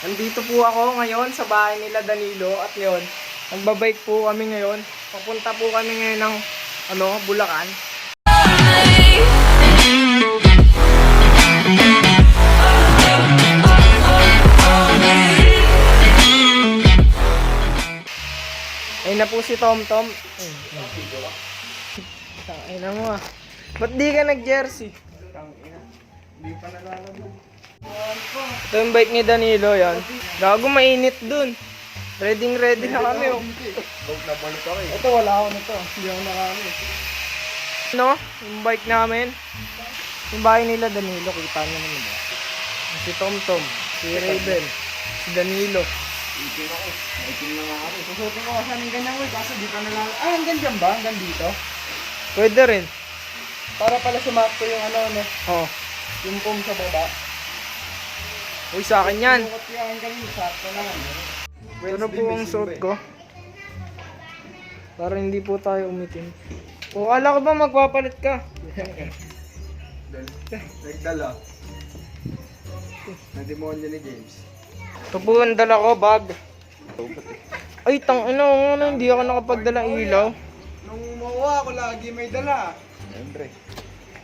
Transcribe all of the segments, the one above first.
Andito po ako ngayon sa bahay nila Danilo at ngayon, nagbabike po kami ngayon. Papunta po kami ngayon ng Bulacan. Ayun na po si Tom Tom. Ay na mo ah. Ba't di ka nag-jersey? Hindi pa nalalagay. Ito yung bike ni Danilo yan. Gago mainit dun. Ready na kami oh. Ito wala ako nito. Hindi ako nakami. No? Yung bike namin. Yung bahay nila Danilo. Kita nyo naman ba? Si Tom Tom. Si Raven. Si Danilo. Itin ako. Itin na nga ako. Susutin ko kasi ng ganyan ko. Kaso di pa nalalagay. Ah, hanggang dyan ba? Hanggang dito? Pwede rin. Para pala sumakto yung Oh. Yung foam sa baba. Uy, sa akin yan. Ito na po ang suot ko. Para hindi po tayo umitim. O, ala ko ba magpapalit ka? Nagdala. Nademonyo ni James. Ito po ang dala ko, bag. Ay, hindi ako nakapagdala ilaw. Nung umuha ako lagi may dala. Siyempre.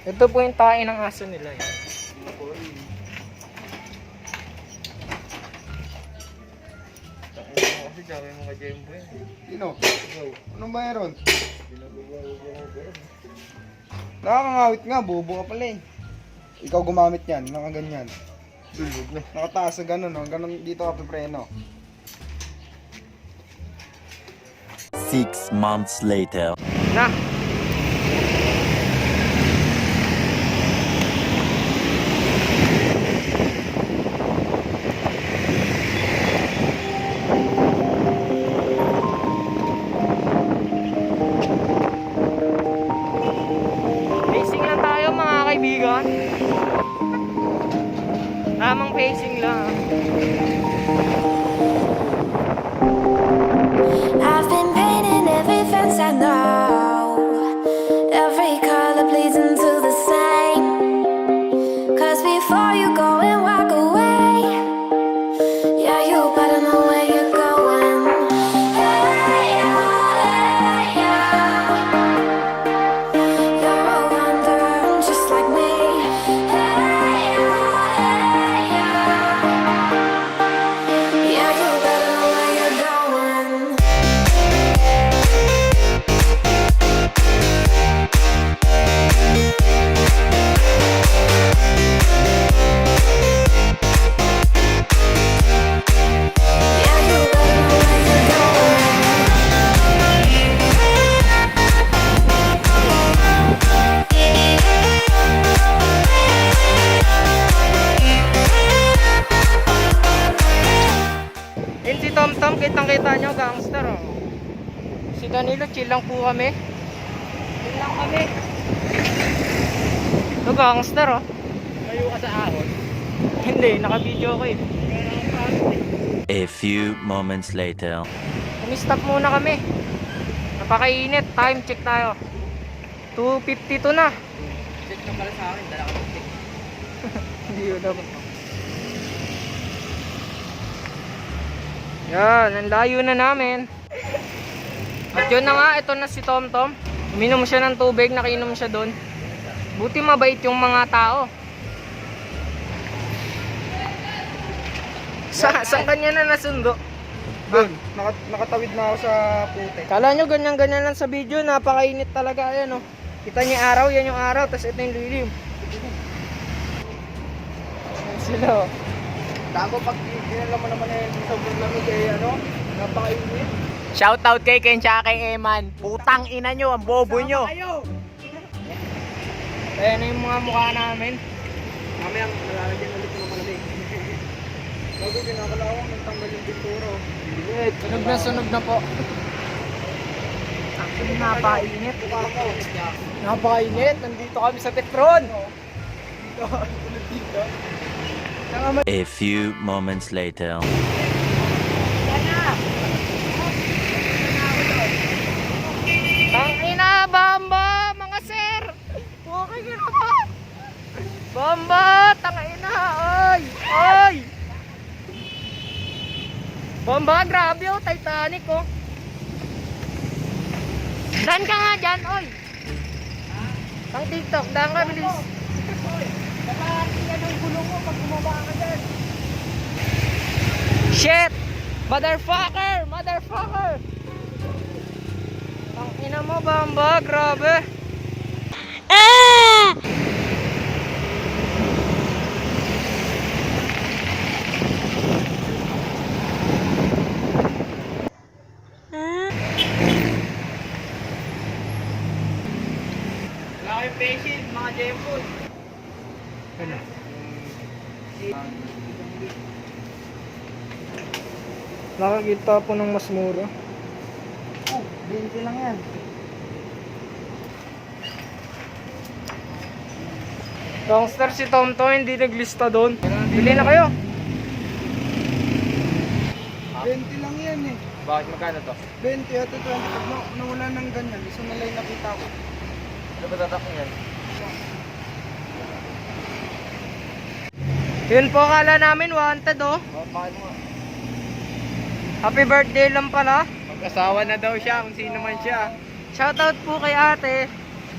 Ito po yung tae ng aso nila. Yan. Kasi sabi mo ka James po yan. Sino? Anong mayroon? Nakakangawit nga, bobo ka pala eh. Ikaw gumamit yan, nakaganyan. Nakataas sa ganun, no? Ganun dito ka pipreno. 6 months later. Na! Pacing lang tayo mga kaibigan. Tamang pacing lang. I've been painting every fence I know. Every color bleeds into the same. 'Cause before you go and walk away, yeah, you better know where you're going. Hey, yeah, you're a wanderer just like me. Hey, yeah, you better know where you're going. Yeah, you better know where you're going. Yun si Tom Tom, kitang-kita nyo, gangster oh. Si Danilo, chill lang po kami. Chill lang kami. Ito gangster oh. Kayo ka sa ahon? Hindi, naka-video ko eh. A few moments later. Umi-stop muna kami. Napakainit, time check tayo. 2:52 na. Check ka pala sa akin, dala ka ng check. Hindi yun dapat. Yan, ang layo na namin. At yun na nga, ito na si Tom Tom. Uminom siya ng tubig, nakinom siya doon. Buti mabait yung mga tao. Saan kanya na nasundo? Doon, nakatawid na ako sa putik. Kala nyo ganyan-ganyan lang sa video, napakainit talaga. Ayan oh. Kita niyo yung araw, yan yung araw, tapos ito yung lilim. Ayan sila oh. Tago pag kinala mo naman eh, sobrang lamig eh, napakainit. Shoutout kay Ken tsaka kay Eman. Putang ina nyo, ang bobo nyo. Ayan na yung mga mukha namin. Mamaya, nalalagyan ulit ng malamig. Bago kinakalawang, nagtanggal yung pintura. Sunog na po. Actually, napakainit. Napakainit. Nandito kami sa Petron. A few moments later. Tangina, Bamba, mga sir. Okay ka na ba? Bamba, tangina, oy, oy. Bomba, grabe oh, Titanic oh. Dan ka nga dyan, oy. Pang TikTok, dan ka, bilis. Shit! Motherfucker! Motherfucker! Ang ina mo, Bamba, grabe. Wala kayong patient, mga jempol. Nakakita po ng mas mura. 20 lang yan. Gangster si Tomto, hindi naglista doon. Bili na kayo. 20 lang yan eh. Bakit magkano to? 20 at 20. Pag nawala ng ganyan, isa na lang yung nakita ko. Ano ba tatak yan? Yun po, kala namin wanted oh. Bakit mo? Happy birthday lang pala. Mag-asawa na daw siya kung sino man siya. Shoutout po kay ate.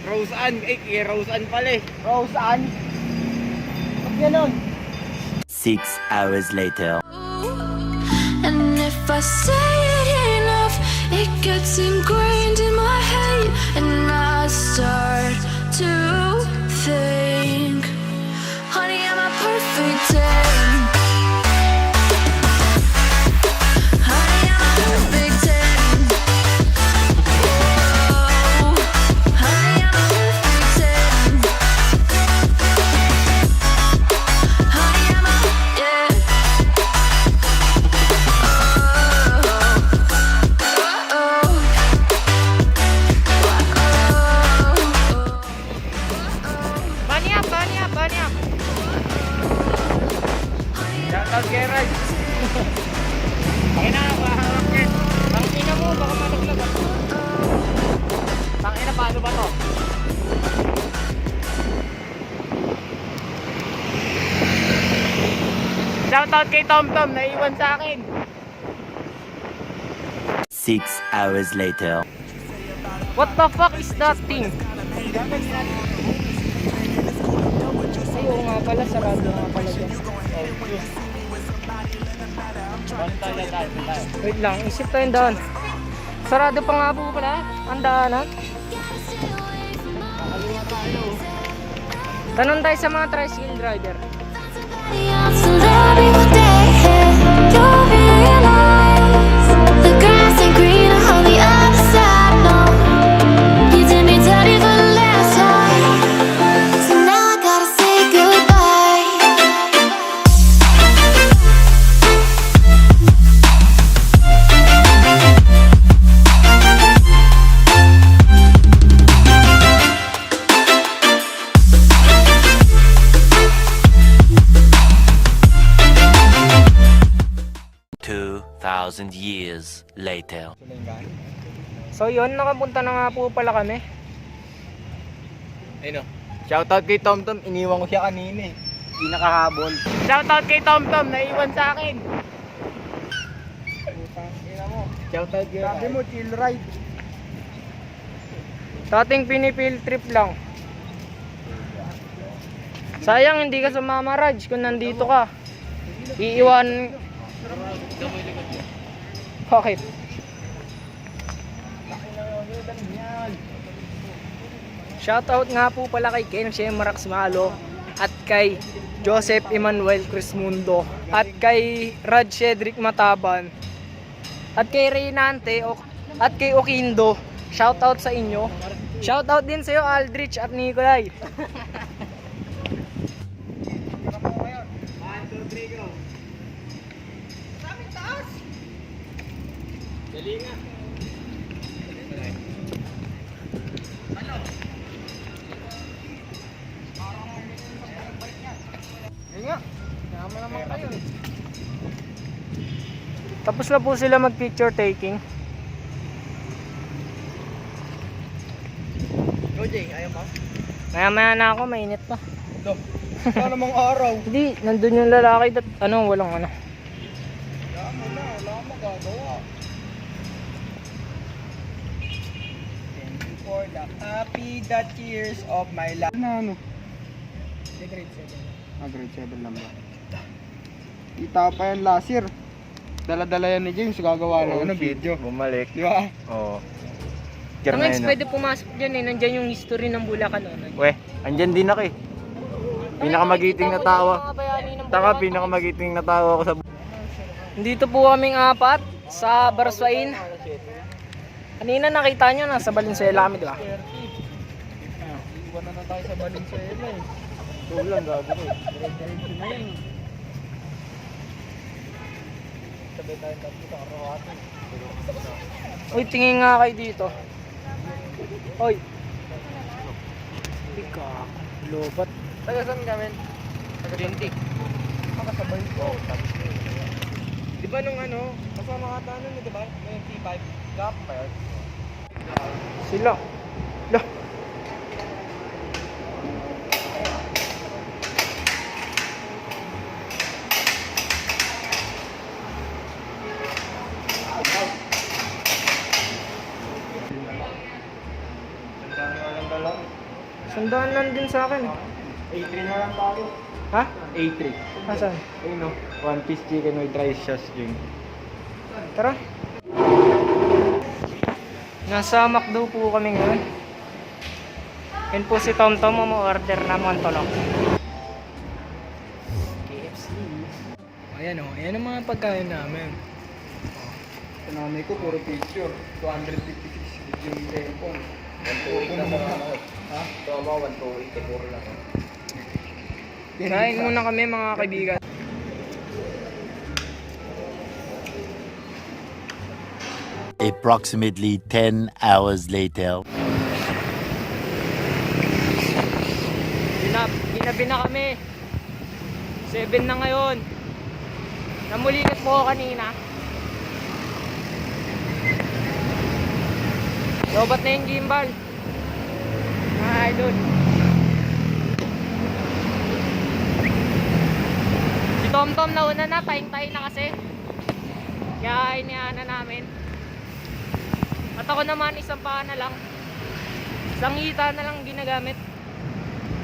Rose Ann, kay Rose Ann pala eh. Rose Ann. Pag ganon. 6 hours later. And if I say it enough, it gets ingrained in my head, and I start to think, honey, I'm a perfect 10. Honey, I'm a perfect 10. Whoa, honey, I'm a perfect 10. Honey, I'm a, yeah. Bunny up, bunny up, bunny up. Shoutout kay Raj. Pakina, paharap yan. Tangina mo, baka malaglag ako. Tangina, paano ba to? Shoutout kay Tom, naiwan sa akin. 6 hours later. What the fuck is that thing? Ay, oo nga pala, sarado nga pala dyan. Wait lang, isip tayo yung daan. Sarado pa nga po pala, ang daanan. Tanong tayo sa mga tricycle driver. So every day you'll realize the grass ain't greener on the other side. No, you did me dirty for the last time, so now I gotta say goodbye. Thousand years later. So yun, nakapunta na nga po pala kami. Ayun o. Shoutout kay Tom, iniwan ko siya kanina eh. Hindi nakahabol. Shoutout kay Tom, naiwan sa akin. Shoutout kay Sabi mo, chill ride. Dating pinipil trip lang. Sayang hindi ka sumama, Raj, kung nandito ka. Iiwan. Bakit? Shoutout nga po pala kay Ken Shemarax Malo at kay Joseph Emmanuel Crismundo at kay Rad Cedric Mataban at kay Reynante at kay Okindo. Shoutout sa inyo. Shoutout din sa iyo, Aldrich at Nicolay. Dali nga. Ayun nga. Tama naman kayo eh. Tapos na po sila mag picture taking. Go Jay, ayaw mo? Maya na ako, mainit pa. Wala namang araw. Hindi, nandun yung lalaki walang ano. Wala akong magagawa. Thank you for the happy that years of my life. Ano? Grade 7. Grade 7 lang ba? Kita pa yan last year. Dala-dala yan ni James, gagawa ng video. Bumalik. Di ba? Oo. Ang next pwede pumasok dyan eh. Nandyan yung history ng Bulacan. Weh, andyan din ako eh. Pinakamagiting na tawa. Pinakamagiting na tawa ako sa Dito po kaming apat sa Barswain. Kanina nakita nyo, nasa Valenzuela kami, di ba? Iwan na tayo sa Valenzuela eh. tulang gago ko eh. Diretso na yun. Sabay tayong tatlo sa karawatin. Uy, tingin nga kayo dito. Uy. Ika, lobat. Taga saan kami? Taga Dintik. Makasabay ko. Di ba nung ano, kasama ka tayo nun, di ba? May T5. Gap pa yun. Sila. Lah. Sandaan lang din sa akin. A3 na lang tayo. Ha? A3. Asan? Ayun o. One piece chicken with rice sauce drink. Tara. Nasa McDo po kami ngayon. Yan po si Tom Tom, order na montolok. KFC. Ayan o, ayan ang mga pagkain namin. Kanamay ko, puro picture. 256 yung cellphone. 128 na sa ha? Tama, 128. Puro lang. Kain muna kami mga kaibigan. Approximately 10 hours later. Ginabi na kami. 7 na ngayon. Namulikat po ako kanina. Lobat na yung gimbal. Mga idol. Si Tom Tom nauna na. Tayong-tayo na kasi. Kaya iniana namin. At ako naman isang paa na lang. Isang hita na lang ginagamit.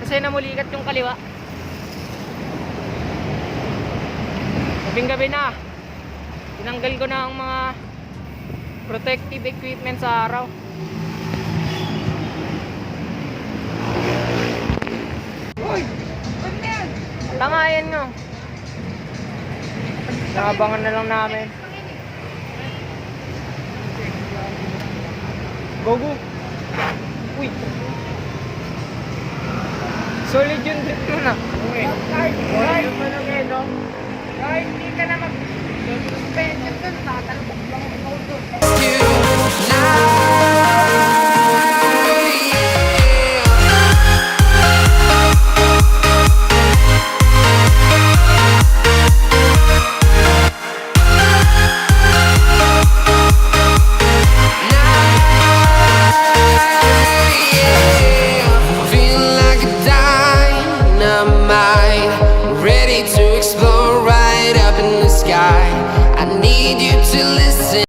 Kasi namulikat yung kaliwa. Gabing-gabi na. Tinanggal ko na ang mga protective equipment sa araw. Uy! Tangayan nyo. Nakabangan na lang namin. Go, go! Uy! Solid yung drip mo na. Okay. Kahit hindi ka na mag-suspension doon, tatalbok lang ikaw doon.